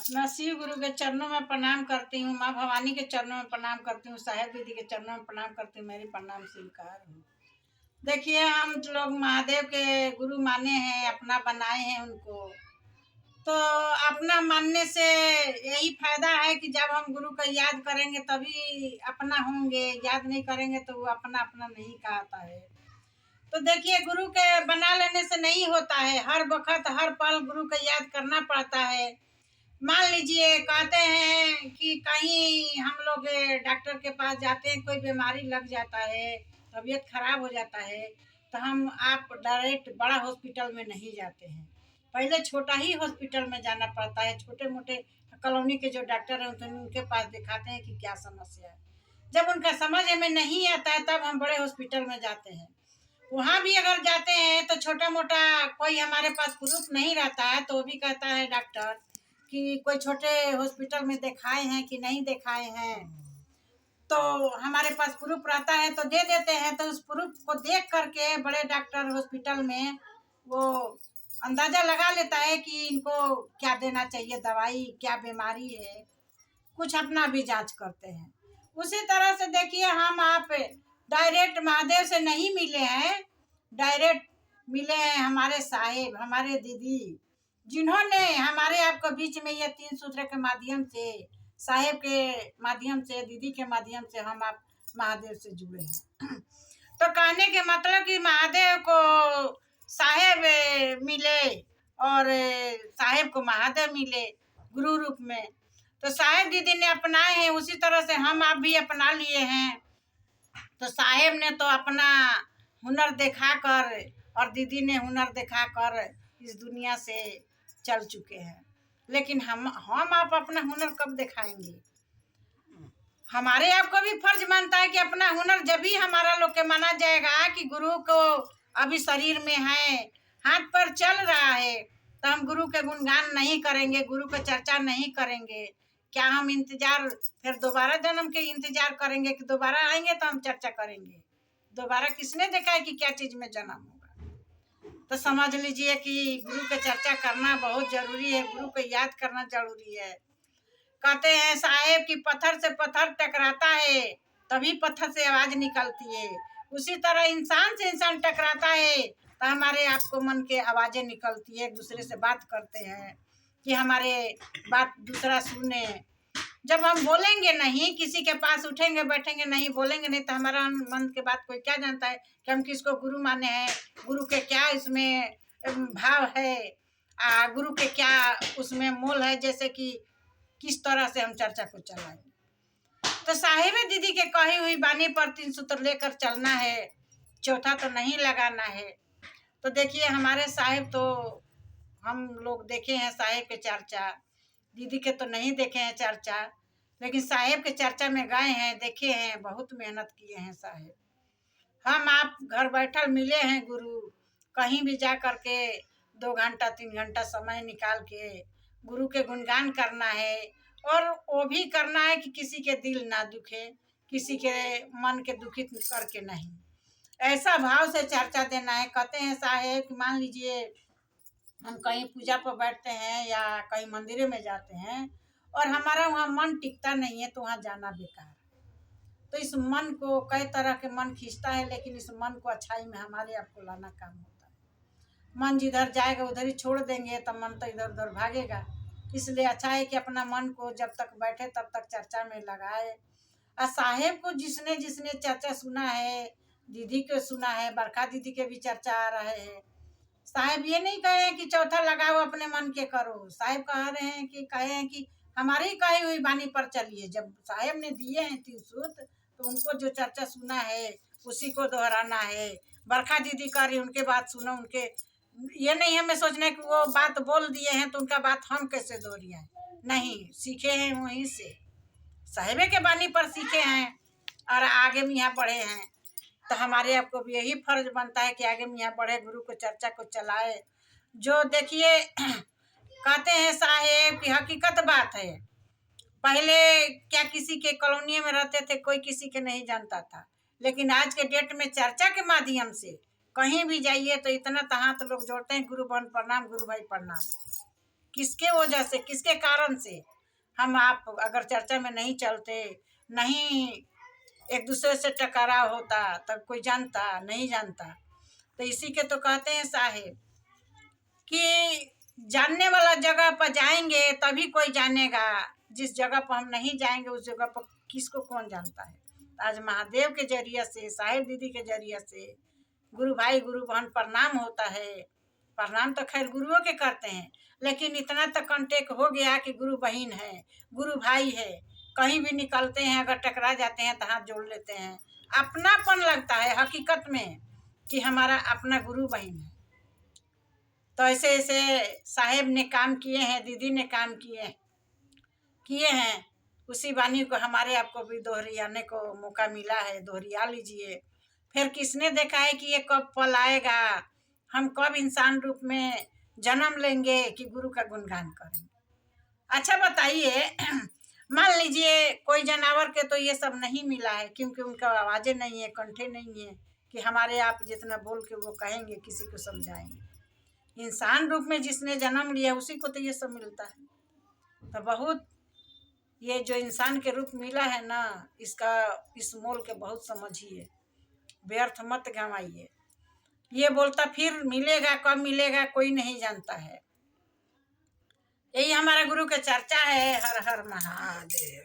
मैं शिव गुरु के चरणों में प्रणाम करती हूँ, माँ भवानी के चरणों में प्रणाम करती हूँ, साहेब दीदी के चरणों में प्रणाम करती हूँ। मेरी प्रणाम स्वीकार हो। देखिए, हम लोग महादेव के गुरु माने हैं, अपना बनाए हैं उनको। तो अपना मानने से यही फायदा है कि जब हम गुरु को याद करेंगे तभी अपना होंगे, याद नहीं करेंगे तो वो अपना अपना नहीं कहता है। तो देखिए, गुरु के बना लेने से नहीं होता है, हर वक्त हर पल गुरु को याद करना पड़ता है। मान लीजिए, कहते हैं कि कहीं हम लोग डॉक्टर के पास जाते हैं, कोई बीमारी लग जाता है, तबीयत खराब हो जाता है, तो हम आप डायरेक्ट बड़ा हॉस्पिटल में नहीं जाते हैं, पहले छोटा ही हॉस्पिटल में जाना पड़ता है। छोटे मोटे कॉलोनी के जो डॉक्टर हैं तो उनके पास दिखाते हैं कि क्या समस्या है। जब उनका समझ में नहीं आता है तब हम बड़े हॉस्पिटल में जाते हैं। वहाँ भी अगर जाते हैं तो छोटा मोटा कोई हमारे पास प्रूफ नहीं रहता है तो वो भी कहता है डॉक्टर कि कोई छोटे हॉस्पिटल में दिखाए हैं कि नहीं दिखाए हैं। तो हमारे पास प्रूफ रहता है तो दे देते हैं। तो उस प्रूफ को देख करके बड़े डॉक्टर हॉस्पिटल में वो अंदाजा लगा लेता है कि इनको क्या देना चाहिए, दवाई क्या बीमारी है, कुछ अपना भी जांच करते हैं। उसी तरह से देखिए, हम आप डायरेक्ट महादेव से नहीं मिले हैं, डायरेक्ट मिले हैं हमारे साहेब, हमारे दीदी, जिन्होंने हमारे आपको बीच में ये 3 सूत्र के माध्यम से, साहेब के माध्यम से, दीदी के माध्यम से हम आप महादेव से जुड़े हैं। तो कहने के मतलब कि महादेव को साहेब मिले और साहेब को महादेव मिले गुरु रूप में। तो साहेब दीदी ने अपनाए हैं, उसी तरह से हम आप भी अपना लिए हैं। तो साहेब ने तो अपना हुनर दिखाकर और दीदी ने हुनर दिखाकर इस दुनिया से चल चुके हैं। लेकिन हम आप अपना हुनर कब दिखाएंगे? हमारे आपको भी फर्ज मानता है कि अपना हुनर जब भी हमारा लोग के माना जाएगा कि गुरु को अभी शरीर में है, हाथ पर चल रहा है, तो हम गुरु के गुणगान नहीं करेंगे, गुरु का चर्चा नहीं करेंगे। क्या हम इंतजार फिर दोबारा जन्म के इंतजार करेंगे कि दोबारा आएंगे तो हम चर्चा करेंगे? दोबारा किसने देखा है कि क्या चीज में जन्म होगा? तो समझ लीजिए कि गुरु का चर्चा करना बहुत जरूरी है, गुरु को याद करना जरूरी है। कहते हैं साहेब की पत्थर से पत्थर टकराता है तभी पत्थर से आवाज निकलती है। उसी तरह इंसान से इंसान टकराता है तो हमारे आपको मन के आवाजें निकलती है, एक दूसरे से बात करते हैं कि हमारे बात दूसरा सुने। जब हम बोलेंगे नहीं, किसी के पास उठेंगे बैठेंगे नहीं, बोलेंगे नहीं, तो हमारा मन के बात कोई क्या जानता है कि हम किसको गुरु माने हैं, गुरु के क्या इसमें भाव है, गुरु के क्या उसमें मोल है, जैसे कि किस तरह से हम चर्चा को चलाएंगे। तो साहिब दीदी के कही हुई बानी पर 3 सूत्र लेकर चलना है, चौथा तो नहीं लगाना है। तो देखिए, हमारे साहिब तो हम लोग देखे हैं साहिब के चर्चा, दीदी के तो नहीं देखे हैं चर्चा, लेकिन साहिब के चर्चा में गए हैं, देखे हैं, बहुत मेहनत किए हैं साहिब। हम आप घर बैठल मिले हैं गुरु, कहीं भी जा करके 2 घंटा 3 घंटा समय निकाल के गुरु के गुणगान करना है। और वो भी करना है कि किसी के दिल ना दुखे, किसी के मन के दुखित करके नहीं, ऐसा भाव से चर्चा देना है। कहते हैं साहेब, मान लीजिए हम कहीं पूजा पर बैठते हैं या कहीं मंदिर में जाते हैं और हमारा वहाँ मन टिकता नहीं है तो वहाँ जाना बेकार है। तो इस मन को, कई तरह के मन खींचता है, लेकिन इस मन को अच्छाई में हमारे आपको लाना काम होता है। मन जिधर जाएगा उधर ही छोड़ देंगे तो मन तो इधर उधर भागेगा। इसलिए अच्छा है कि अपना मन को जब तक बैठे तब तक चर्चा में लगाए। और साहेब को जिसने जिसने चर्चा सुना है, दीदी को सुना है, बरखा दीदी के भी चर्चा आ रहे हैं। साहेब ये नहीं कहे हैं कि चौथा लगाओ अपने मन के करो, साहेब कह रहे हैं कि कहे हैं कि हमारी कही हुई बानी पर चलिए। जब साहेब ने दिए हैं 3 सूत्र तो उनको जो चर्चा सुना है उसी को दोहराना है। बरखा दीदी कह रही, उनके बात सुनो, उनके ये नहीं हमें सोचना है कि वो बात बोल दिए हैं तो उनका बात हम कैसे दोहराएं। नहीं, सीखे हैं वहीं से, साहेबे के बानी पर सीखे हैं और आगे में यहाँ बढ़े हैं। तो हमारे आपको भी यही फर्ज बनता है कि आगे में यहाँ बढ़े, गुरु को चर्चा को चलाए। जो देखिए कहते हैं साहेब की हकीकत बात है, पहले क्या किसी के कॉलोनी में रहते थे, कोई किसी के नहीं जानता था, लेकिन आज के डेट में चर्चा के माध्यम से कहीं भी जाइए तो इतना तो हाथ लोग जोड़ते हैं, गुरु बहन प्रणाम, गुरु भाई प्रणाम। किसके वजह से, किसके कारण से हम आप अगर चर्चा में नहीं चलते, नहीं एक दूसरे से टकराव होता, तब कोई जानता नहीं जानता। तो इसी के तो कहते हैं साहेब कि जानने वाला जगह पर जाएंगे तभी कोई जानेगा, जिस जगह पर हम नहीं जाएंगे उस जगह पर किसको कौन जानता है। आज महादेव के जरिए से, साहेब दीदी के जरिए से गुरु भाई गुरु बहन प्रणाम होता है। प्रणाम तो खैर गुरुओं के करते हैं, लेकिन इतना तक कांटेक्ट हो गया कि गुरु बहन है, गुरु भाई है, कहीं भी निकलते हैं अगर टकरा जाते हैं तो हाथ जोड़ लेते हैं। अपनापन लगता है हकीकत में कि हमारा अपना गुरु बहन है। तो ऐसे ऐसे साहेब ने काम किए हैं, दीदी ने काम किए हैं, उसी वाणी को हमारे आपको भी दोहराने को मौका मिला है, दोहरा लीजिए। फिर किसने देखा है कि ये कब पल आएगा, हम कब इंसान रूप में जन्म लेंगे कि गुरु का गुणगान करेंगे। अच्छा बताइए, मान लीजिए कोई जानवर के तो ये सब नहीं मिला है, क्योंकि उनका आवाज़ें नहीं है, कंठे नहीं है कि हमारे आप जितना बोल के वो कहेंगे, किसी को समझाएंगे। इंसान रूप में जिसने जन्म लिया उसी को तो ये सब मिलता है। तो बहुत ये जो इंसान के रूप मिला है ना, इसका इस मोल के बहुत समझिए, व्यर्थ मत गंवाइए। ये बोलता फिर मिलेगा, कब मिलेगा कोई नहीं जानता है। यही हमारा गुरु का चर्चा है। हर हर महादेव।